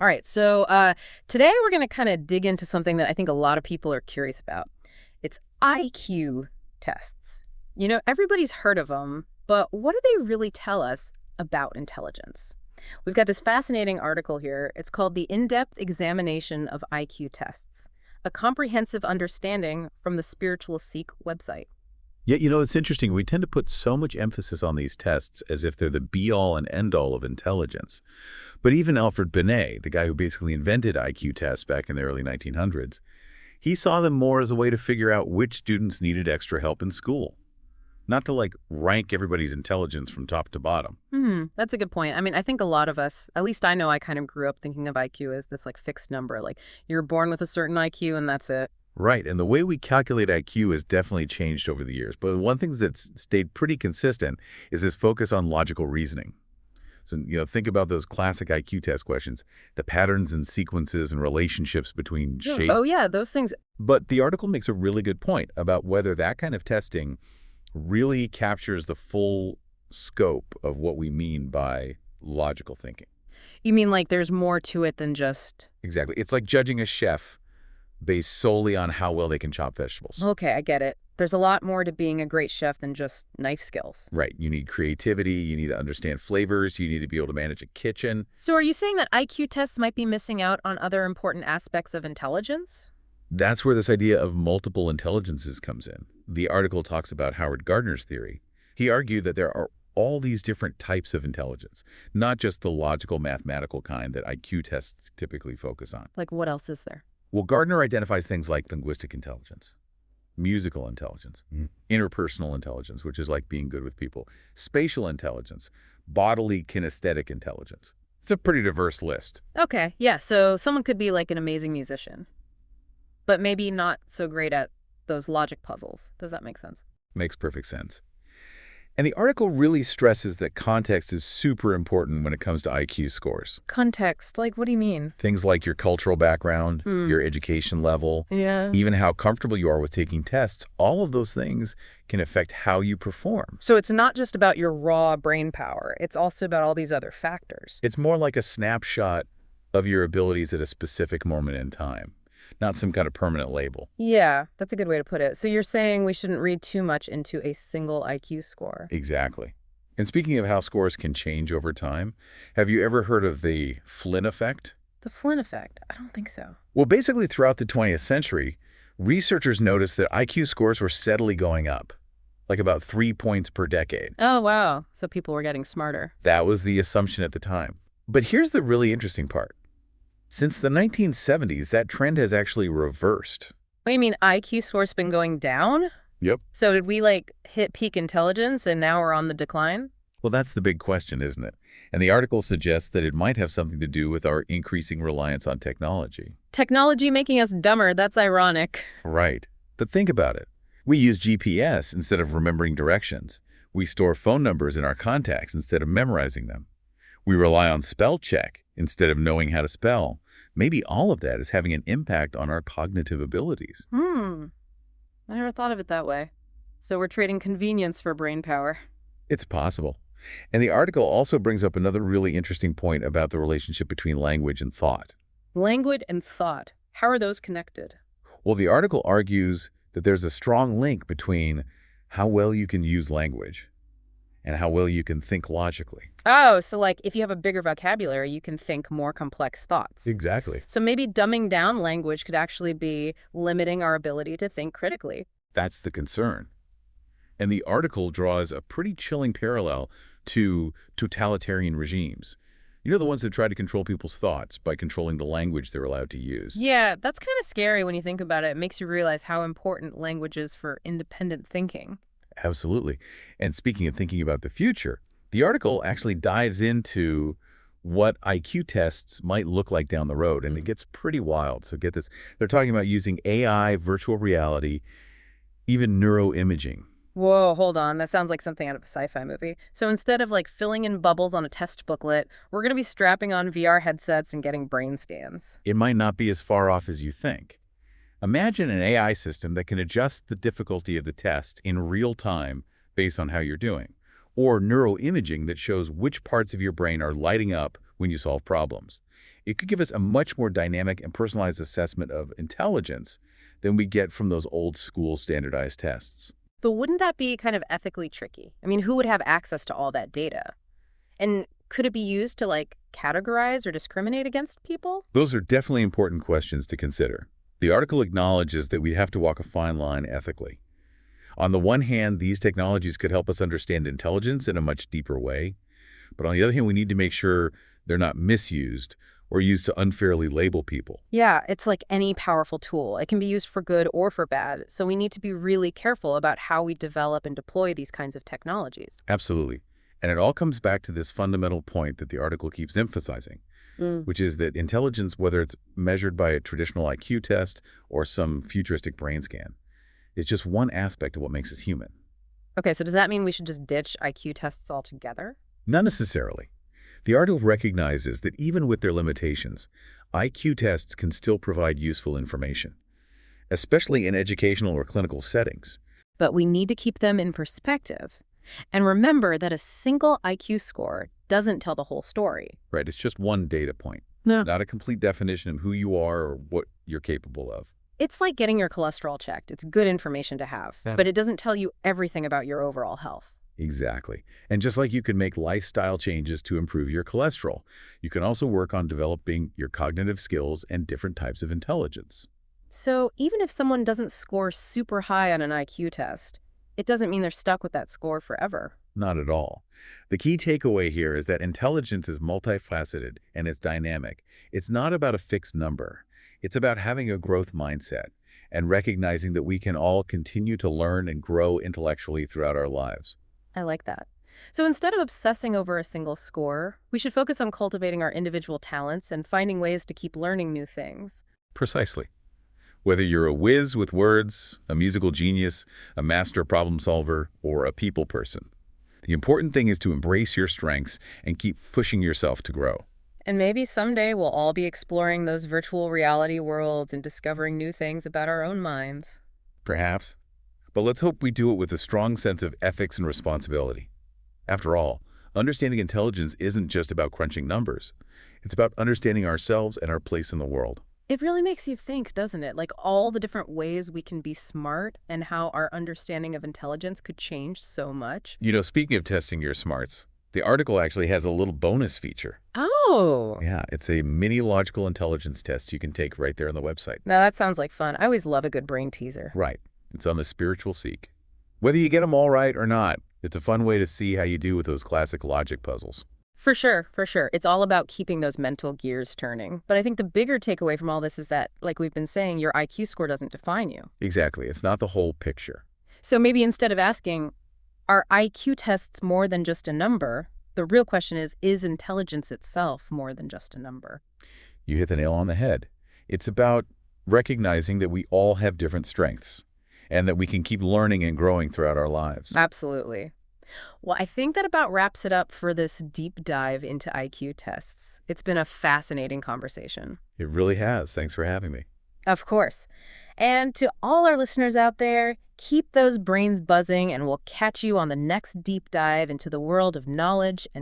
All right, so today we're going to kind of dig into something that I think a lot of people are curious about. It's IQ tests. Everybody's heard of them, but what do they really tell us about intelligence? We've got this fascinating article here. It's called The In-Depth Examination of IQ Tests, a comprehensive understanding from the Spiritual Seek website. Yet, it's interesting. We tend to put so much emphasis on these tests as if they're the be-all and end-all of intelligence. But even Alfred Binet, the guy who basically invented IQ tests back in the early 1900s, he saw them more as a way to figure out which students needed extra help in school. Not to, rank everybody's intelligence from top to bottom. That's a good point. I mean, I think a lot of us, at least I know I kind of grew up thinking of IQ as this, fixed number. You're born with a certain IQ and that's it. Right, and the way we calculate IQ has definitely changed over the years. But one thing that's stayed pretty consistent is this focus on logical reasoning. So, think about those classic IQ test questions, the patterns and sequences and relationships between shapes. Oh, yeah, those things. But the article makes a really good point about whether that kind of testing really captures the full scope of what we mean by logical thinking. You mean there's more to it than just... Exactly. It's like judging a chef based solely on how well they can chop vegetables. Okay, I get it. There's a lot more to being a great chef than just knife skills. Right. You need creativity, you need to understand flavors, you need to be able to manage a kitchen. So are you saying that IQ tests might be missing out on other important aspects of intelligence? That's where this idea of multiple intelligences comes in. The article talks about Howard Gardner's theory. He argued that there are all these different types of intelligence, not just the logical mathematical kind that IQ tests typically focus on. What else is there? Well, Gardner identifies things like linguistic intelligence, musical intelligence, interpersonal intelligence, which is like being good with people, spatial intelligence, bodily kinesthetic intelligence. It's a pretty diverse list. Okay, yeah, so someone could be an amazing musician, but maybe not so great at those logic puzzles. Does that make sense? Makes perfect sense. And the article really stresses that context is super important when it comes to IQ scores. Context? What do you mean? Things like your cultural background, your education level, even how comfortable you are with taking tests, all of those things can affect how you perform. So it's not just about your raw brain power. It's also about all these other factors. It's more like a snapshot of your abilities at a specific moment in time, not some kind of permanent label. Yeah, that's a good way to put it. So you're saying we shouldn't read too much into a single IQ score. Exactly. And speaking of how scores can change over time, have you ever heard of the Flynn effect? The Flynn effect? I don't think so. Well, basically throughout the 20th century, researchers noticed that IQ scores were steadily going up, about 3 points per decade. Oh, wow. So people were getting smarter. That was the assumption at the time. But here's the really interesting part. Since the 1970s, that trend has actually reversed. What do you mean IQ score's been going down? Yep. So did we hit peak intelligence and now we're on the decline? Well, that's the big question, isn't it? And the article suggests that it might have something to do with our increasing reliance on technology. Technology making us dumber, that's ironic. Right. But think about it. We use GPS instead of remembering directions. We store phone numbers in our contacts instead of memorizing them. We rely on spell check instead of knowing how to spell. Maybe all of that is having an impact on our cognitive abilities. I never thought of it that way. So we're trading convenience for brain power. It's possible. And the article also brings up another really interesting point about the relationship between language and thought. Language and thought. How are those connected? Well, the article argues that there's a strong link between how well you can use language and how well you can think logically. Oh, so if you have a bigger vocabulary, you can think more complex thoughts. Exactly. So maybe dumbing down language could actually be limiting our ability to think critically. That's the concern. And the article draws a pretty chilling parallel to totalitarian regimes. The ones that try to control people's thoughts by controlling the language they're allowed to use. Yeah, that's kind of scary when you think about it. It makes you realize how important language is for independent thinking. Absolutely. And speaking of thinking about the future, the article actually dives into what IQ tests might look like down the road, and it gets pretty wild. So get this. They're talking about using AI, virtual reality, even neuroimaging. Whoa, hold on. That sounds like something out of a sci-fi movie. So instead of filling in bubbles on a test booklet, we're going to be strapping on VR headsets and getting brain scans. It might not be as far off as you think. Imagine an AI system that can adjust the difficulty of the test in real time based on how you're doing, or neuroimaging that shows which parts of your brain are lighting up when you solve problems. It could give us a much more dynamic and personalized assessment of intelligence than we get from those old school standardized tests. But wouldn't that be kind of ethically tricky? I mean, who would have access to all that data? And could it be used to, like, categorize or discriminate against people? Those are definitely important questions to consider. The article acknowledges that we'd have to walk a fine line ethically. On the one hand, these technologies could help us understand intelligence in a much deeper way. But on the other hand, we need to make sure they're not misused or used to unfairly label people. Yeah, it's like any powerful tool. It can be used for good or for bad. So we need to be really careful about how we develop and deploy these kinds of technologies. Absolutely. And it all comes back to this fundamental point that the article keeps emphasizing, which is that intelligence, whether it's measured by a traditional IQ test or some futuristic brain scan, is just one aspect of what makes us human. Okay, so does that mean we should just ditch IQ tests altogether? Not necessarily. The article recognizes that even with their limitations, IQ tests can still provide useful information, especially in educational or clinical settings. But we need to keep them in perspective. And remember that a single IQ score doesn't tell the whole story. Right? It's just one data point, No. not a complete definition of who you are or what you're capable of. It's like getting your cholesterol checked. It's good information to have, but it doesn't tell you everything about your overall health. Exactly. And just like you can make lifestyle changes to improve your cholesterol, you can also work on developing your cognitive skills and different types of intelligence. So even if someone doesn't score super high on an IQ test, it doesn't mean they're stuck with that score forever. Not at all. The key takeaway here is that intelligence is multifaceted and it's dynamic. It's not about a fixed number. It's about having a growth mindset and recognizing that we can all continue to learn and grow intellectually throughout our lives. I like that. So instead of obsessing over a single score, we should focus on cultivating our individual talents and finding ways to keep learning new things. Precisely. Whether you're a whiz with words, a musical genius, a master problem solver, or a people person, the important thing is to embrace your strengths and keep pushing yourself to grow. And maybe someday we'll all be exploring those virtual reality worlds and discovering new things about our own minds. Perhaps. But let's hope we do it with a strong sense of ethics and responsibility. After all, understanding intelligence isn't just about crunching numbers. It's about understanding ourselves and our place in the world. It really makes you think, doesn't it? Like all the different ways we can be smart and how our understanding of intelligence could change so much. You know, speaking of testing your smarts, the article actually has a little bonus feature. Oh, Yeah, it's a mini logical intelligence test you can take right there on the website. now that sounds like fun. I always love a good brain teaser. Right. It's on the spiritual seek. Whether you get them all right or not, it's a fun way to see how you do with those classic logic puzzles. For sure, for sure. It's all about keeping those mental gears turning. But I think the bigger takeaway from all this is that, like we've been saying, your IQ score doesn't define you. Exactly. It's not the whole picture. So maybe instead of asking, are IQ tests more than just a number? The real question is intelligence itself more than just a number? You hit the nail on the head. It's about recognizing that we all have different strengths and that we can keep learning and growing throughout our lives. Absolutely. Well, I think that about wraps it up for this deep dive into IQ tests. It's been a fascinating conversation. It really has. Thanks for having me. Of course. And to all our listeners out there, keep those brains buzzing and we'll catch you on the next deep dive into the world of knowledge and